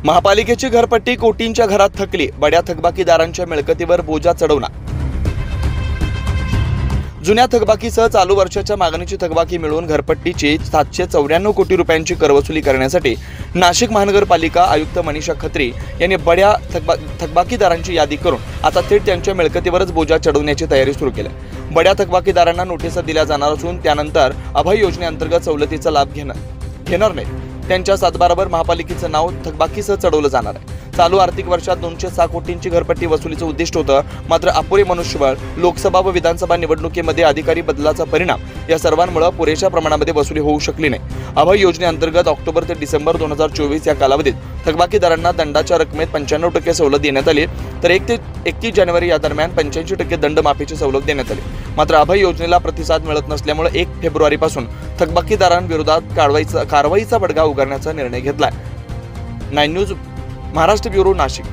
महापालिकेची घरपट्टी कोटींच्या घरात थकली, बड्या थकबाकीदारांच्या मिळकतीवर बोजा चढवणार। जुन्या थकबाकीसह चालू वर्षाच्या मागणीची थकबाकी मिळवून घरपट्टीची 794 कोटी रुपयांची करवसुली करण्यासाठी नाशिक महानगरपालिका आयुक्त मनीषा खत्री यांनी बड्या थकबाकीदारांची यादी करून आता थेट त्यांच्या मिळकतीवरच बोजा चढवण्याची तयारी सुरू केली आहे। बड्या थकबाकीदारांना नोटिसा दिल्या जाणार असून त्यानंतर अभय योजनेअंतर्गत सवलतीचा लाभ घेणार नाही त्यांच्या सातबारावर महापालिकेचं नाव थकबाकीसह चढवलं जाणार आहे। चालू आर्थिक वर्षात 206 कोटींची घरपट्टी वसुलीचं उद्दिष्ट होतं, मात्र अपुरे मनुष्यबळ, लोकसभा व विधानसभा निवडणुकीमध्ये अधिकारी बदलाचा परिणाम या सर्वांमुळे पुरेशा प्रमाणामध्ये वसुली होऊ शकली नाही। अभय योजनेअंतर्गत ऑक्टोबर ते डिसेंबर 2024 या कालावधीत थकबाकीदारांना दंडाच्या रकमेत 95% सवलत देण्यात आली, तर 1 ते 31 जानेवारी या दरम्यान 85% दंड माफीची सवलत देण्यात आली। मात्र अभय योजनेला प्रतिसाद मिळत नसल्यामुळे 1 फेब्रुवारीपासून थकबाकीदारांविरोधात कारवाईचा बडगा उगारण्याचा निर्णय घेतलाय। 9 न्यूज महाराष्ट्र ब्युरो नाशिक।